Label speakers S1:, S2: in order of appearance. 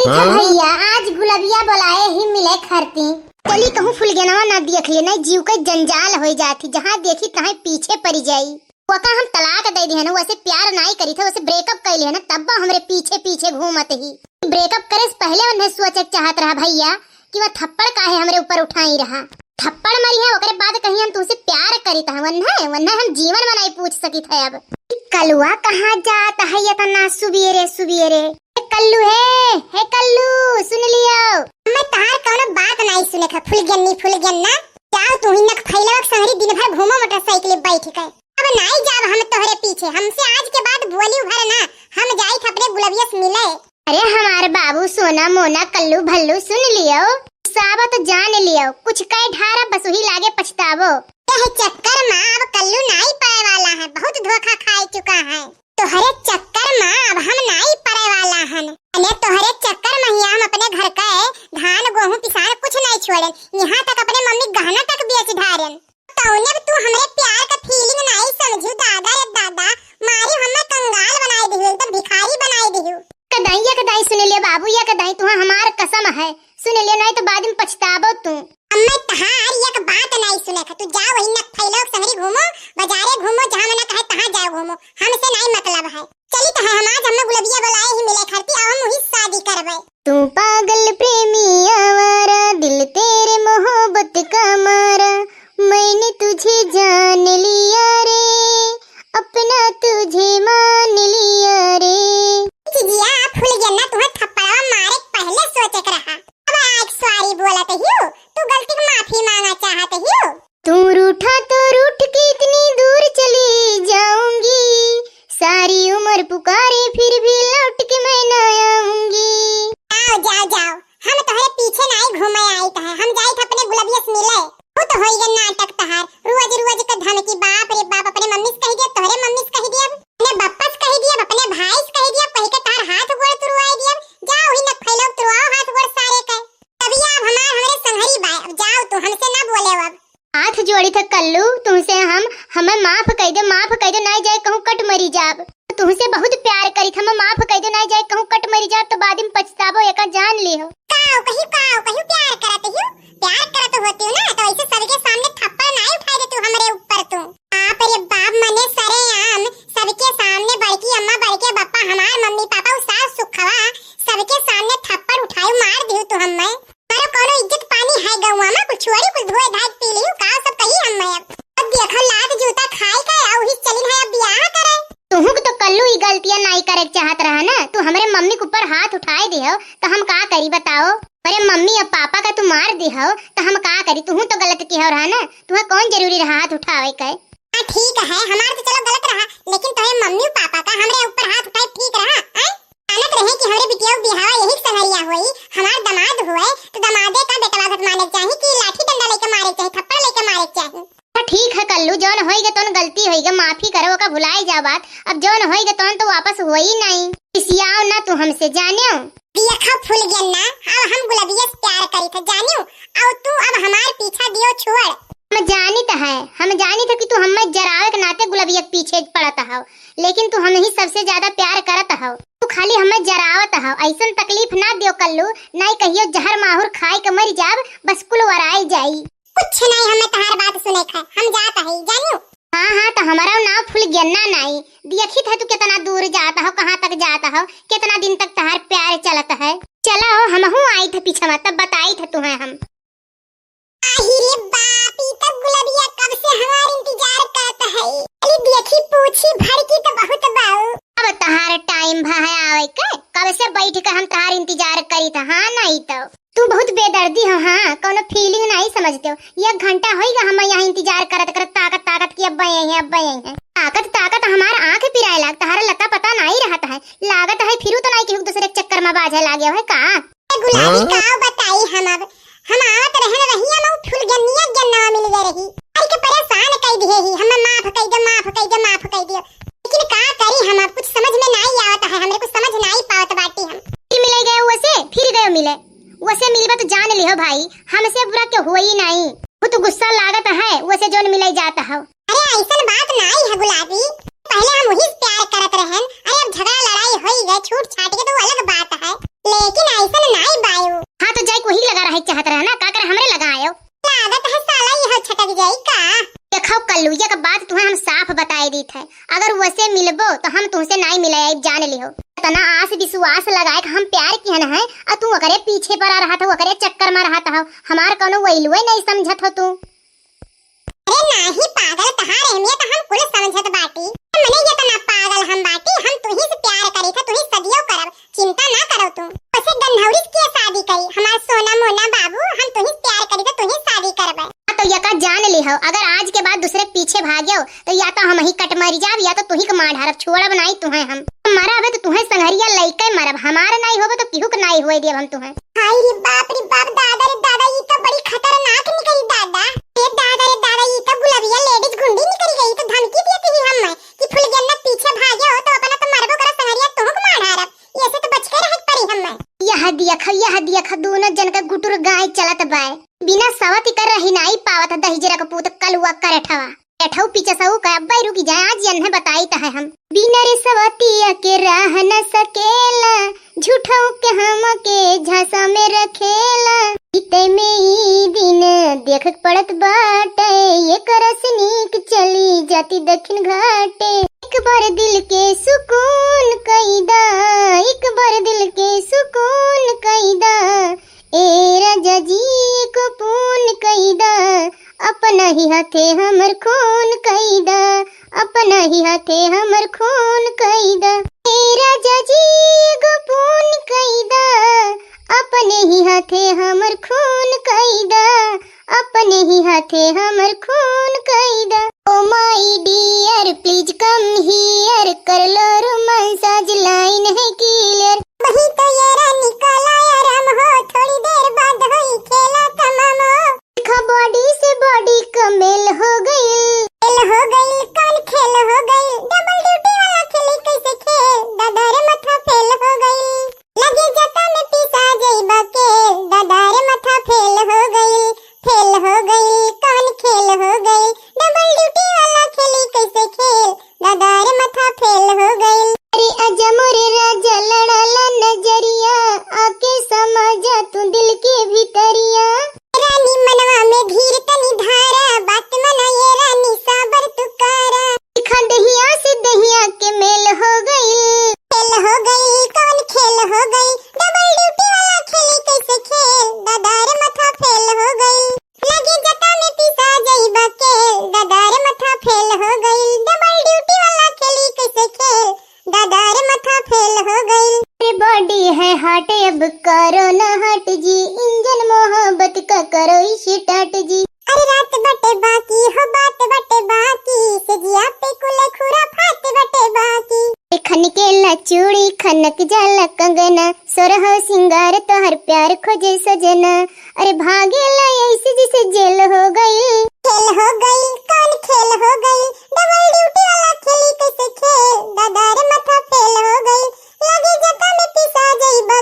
S1: है भैया, आज गुलबिया बोलाए ही मिले खरती। चली कहूँ फुलगेनवा ना देख लिए, नहीं जीव के जंजाल हो जाती, जहाँ देखी तहाँ पीछे पड़ी जाई। वका हम तलाक दे दिए ना, वैसे प्यार नहीं करी थे, वैसे ब्रेकअप कर लिया ना, तब हमरे पीछे पीछे घूमत ही। ब्रेकअप करे से पहले उन्हें सोचे चाहत रहा भैया कि वह थप्पड़ काहे हमरे ऊपर उठाई रहा। थप्पड़ मरी है ओकरे बाद कहीं हम तुझसे प्यार करी था, वन्ना हम जीवन में नहीं पूछ सकी थे। अब कलुआ कहाँ जाता है या ना, सुबेरे सुबेरे कल्लू है कल्लू, सुन लियो। मैं तार कोनो बात नहीं सुने था। फुलगन्ना जाओ तू ही नक फैलवक संगरी दिन भर घूमो मोटरसाइकिल बैठ के। अब नहीं जाब हम तोहरे पीछे, हमसे आज के बाद बोली भर ना, हम जाई थ अपने गुलबिया से मिले। अरे हमारे बाबू सोना मोना कल्लू भल्लू सुन लियो, साबा तो जान लियो, कुछ कह ढारा बस वही लागे पछतावो। यह चक्कर में अब कल्लू नहीं पाए वाला है, बहुत धोखा खा चुका है। तोहरे चक्कर में अब हम नहीं पड़े वाला हन। अने तोहरे चक्कर में ही हम अपने घर का धान गेहूं पिसान कुछ नहीं छोड़े, यहाँ तक अपने मम्मी गहना तक बेच ढारन। तौने तू हमरे प्यार का फीलिंग नहीं समझू दादा रे दादा, मारी हमें कंगाल बनाई दियो, तो भिखारी बनाई दियो। कदाई सुन ले बाबू, या कदाई तू हमार कसम है, सुन ले नहीं तो बाद में पछताबो तू। अम्मा तहार एक बात नहीं सुने का, तू जाओ वही नक फैलो शहरी घूमो, बाजारे घूमो, जहां मना कहे तहां जाओ घूमो, हमसे नहीं मतलब है। चली तो है हम आज हमने गुलबिया बुलाए ही मिले खरती, अब हम वही शादी करबे। तू पागल प्रेमी आवारा, दिल तेरे मोहब्बत का मारा, मैंने तुझे जान लिया रे, अपना तुझे मान लिया रे। जिया फुलगन्ना तुम्हें थप्पड़वा मारे पहले सोचे कर रहा, अब आज सॉरी बोलत हियो, तू गलती की माफी मांगा चाहत हियो। तू रूठा तो रूठ के इतनी दूर चली जाऊंगी, सारी उम्र पुकारे फिर भी लौट के मैं न आऊंगी। जाओ हम तोहरे पीछे नहीं घूमे आई ता, हम जाई थ अपने गुलबिया से मिले। वो तो होई गन नाटक तहार, रोज का धमकी, बाप रे बाप, अपने मम्मी से कह दिया, तोहरे मम्मी से कह दिया, अपने बप्पा से कह दिया, अपने भाई से कह दिया, कह के तार हाथ गोड़ तुरवाई दिया। जाओ ही न फैलो तुरवाओ हाथ गोड़ सारे के, तभी अब हमरे संगरी बाय। अब जाओ तू हमसे ना बोले। अब हाथ जोड़ी था कल्लू, तुमसे हमें माफ कह दे, नहीं जाए कहूँ कट मरी जाब। तुमसे बहुत प्यार करी था, मैं माफ कह दे, नहीं जाए कहूँ कट मरी जाब, तो बाद में पछतावो, एका जान लियो। कहियो प्यार करत हियो, प्यार करत होती हो ना, तो ऐसे सबके सामने थप्पड़ नहीं उठाई दे तू हमरे ऊपर। तू आप रे बाप मने सरे आम, सबके सामने बड़की अम्मा बड़के बप्पा हमार मम्मी पापा उ सास सुखवा, सबके सामने थप्पड़ उठाई मार दियो तू हमें। मारो कोनो इज्जत पानी है गौवा में, कुछ छोड़ी कुछ धोए धाय पी लियो, का सब कही हमें। अब देखो लात जूता खाई का आउ ही चलिन है अब ब्याह करे। तुहु तो कल्लू ही गलतियां नहीं करे चाहत रहा ना, तू हमरे मम्मी के ऊपर हाथ उठाए दियो, तो हम का करी बताओ। अरे मम्मी और पापा का तू मार दियो तो हम का करी, तू तो गलत किया रहा ना, तुम्हें कौन जरूरी रहा हाथ उठावे के। हां ठीक है, हमार तो चलो गलत रहा, लेकिन तुम्हारे मम्मी और पापा का हमरे ऊपर हाथ उठाए ठीक रहा। आनत रहे कि हमरे बिटिया बिहावा यही संगरिया होई, हमार दामाद हुए तो दामादे का बेटवा घट माने चाहिए कि लाठी डंडा लेके मारे चाहिए, थप्पड़ लेके मारे चाहिए। तो ठीक है कल्लू, जौन होइगे तौन गलती होइगे, माफी करो का भुलाए जा बात। अब जौन होइगे तौन तो वापस होई नहीं, किसियाओ ना तू हमसे जानियो। देखा फुलगन्ना, अब हम गुलबिया से प्यार करी था जानियो, और तू अब हमार पीछा दियो छोड़। हम जानी था कि तू हमें जरावे के नाते गुलबिया के पीछे पड़ता हो, लेकिन तू हमें ही सबसे ज्यादा प्यार करत हो, तू खाली हमें जरावत हो। ऐसा तकलीफ ना दियो कल्लू, नहीं कहियो जहर माहुर खाए के मर जाब, बस कुल वराई जाई। कुछ नहीं, हमें तहार बात सुने खा, हम जाता है जानियो। हाँ तो हमारा नाम फुलगन्ना नहीं, देखी था तू कितना दूर जाता हो, कहाँ तक जाता हो, कितना दिन तक तहार प्यार चलता है। चला हो हमहू आई थे पीछे में, तब बताई था तुम्हें हम। आहिरे बाप, तब गुलबिया कब से हमारा इंतजार करता है, अली देखी पूछी भर की तो बहुत बाऊ। अब तहार टाइम भाई आवे के, कब से बैठ कर हम तहार इंतजार करी था। हाँ नहीं तो तू बहुत बेदर्दी हो, हाँ कोनो फीलिंग नहीं समझते हो। 1 घंटा होइगा हम यहाँ इंतजार करत ताकत की अब यही है। ताकत हमार आंख पिराए लागता, हमारा लता पता नहीं रहता है, लागत है फिर तो नहीं कि दूसरे चक्कर में बाजे लागे है का। गुलाबी का बताई हम आवत रहन रही, हम फुलगन्निया गन्ना मिल गए रही, आई के परेशान कह दिए ही, हम माफ कह दियो, लेकिन का करी हम कुछ समझ में नहीं आवत है, हमरे कुछ समझ नहीं पावत बाटी। हम फिर मिले गए वैसे, फिर गए मिले वैसे, मिलबा तो जान लियो भाई, हमसे बुरा क्यों हुआ ही नहीं, वो तो गुस्सा लागत है वैसे जोन मिले जाता है। अरे ऐसा बात नहीं है गुलाबी, पहले हम वही प्यार करत रहन, अरे अब झगड़ा लड़ाई होई गए छूट छाट के तो अलग बात है, लेकिन ऐसा इतना आस विश्वास लगाए कि हम प्यार किहन है और तू ओकरे पीछे पड़ा रहा था, ओकरे चक्कर में रहा था। हमार कोनो वैल्यूए नहीं समझत हो तू।
S2: अरे नाही पागल तहार अहमियत हम कुल समझत बाटी। मने ये तना पागल हम बाटी, हम तुही से प्यार करी था, तुही सदियों करब, चिंता ना करो तू। उसे गंधौरी के शादी करी, हमार सोना मोना बाबू, हम तुही प्यार करी था, तुही शादी करबे।
S1: तो यका जान ली हो, अगर आज के बाद दूसरे पीछे भाग्यो तो या तो हम ही कट मरी जाब या तो तुही के मार ढारब, छोड़ब नहीं तुहे हम। मरब तो तुहे संघरिया लइके मरब, हमार नहीं होबे तो किहू के नहीं होए देब हम तुहे।
S2: हाय रे बाप दादा रे दादा, ये तो बड़ी खतरनाक निकली दादा। रे दादा ये तो गुलाबिया लेडीज गुंडी निकल गई, तो धमकी देती ही हम कि फुल जन्नत पीछे भागे हो तो अपना तो मरबो करा संघरिया तुहु के मार ढारब, ऐसे तो बच के रह परी हम।
S1: यह दिया दोनों जन का गुटुर गाय चलत बाय, बिना सवती कर रही नहीं पावत दहिजरा का पूत कलुआ करठवा बैठौ पीछे सऊ का अब्बाई रुकी जाए, आज यन्हे बताई ता है हम। बिना रे सवतिया के रह न सकेला, झूठौ के हम के झांसा में रखेला। इते में ई दिन देख पड़त बाटे, ये करसनीक चली जाती दक्षिण घाटे। एक बार दिल के सुकून कईदा, एक बार दिल के सुकून कईदा, ए राजा जी को पून कईदा, अपना ही हाथे हमर खून कईदा, अपना ही हाथे हमर खून कईदा। ए राजा जी को पून कईदा, अपने ही हाथे हमर खून कईदा, अपने ही हाथे हमर खून कईदा। Oh my dear please come here, कर लो रोमांस आज लाइन है क्लियर।
S2: वही तो ये रानी काला आराम हो, थोड़ी देर बाद होई खेला तमाम हो।
S1: बॉडी से बॉडी का मेल हो गई,
S2: कौन खेल हो गई, डबल ड्यूटी वाला खेली कैसे खेल, दादा रे मथा फेल हो गई। लगे जता में पिसा जइबा केल, दादा रे मथा फेल हो गई, कौन खेल हो गई, डबल ड्यूटी वाला खेली कैसे खेल, दादा रे मथा फेल हो गई।
S1: अरे आजा मोरे राजा लड़ाला नजरिया, आके समझा तू दिल के भीतरिया।
S2: रानी मनवा में धीर तनी धारा, बात मना ये रानी साबर तुकारा।
S1: दहिया से दहिया के मेल हो गई,
S2: कौन खेल हो गई, डबल ड्यूटी वाला खेली कैसे खेल, दादा रे मथा फेल हो गई। लगे जता में पिसा जइबा केल, दादा रे मथा फेल हो गई, डबल ड्यूटी वाला खेली कैसे खेल, दादा रे मथा फेल हो गई।
S1: अरे बॉडी है हाट अब करो न हट जी, इंजन मोहब्बत का करो स्टार्ट जी।
S2: अरे रात बटे बाकी हो, बात बटे बाकी, सजिया पे कुल खुरा फात बटे बाकी।
S1: खनकेला चूड़ी खनक जाला कंगना, सोरह सिंगार तो हर प्यार खोजे सजना। अरे भागेला ऐसे जैसे जेल हो गई,
S2: खेल हो गई, कौन खेल हो गई, डबल ड्यूटी वाला खेली कैसे खेल, दादा रे मथा फेल हो गई। लगे जता में पिसा जइबा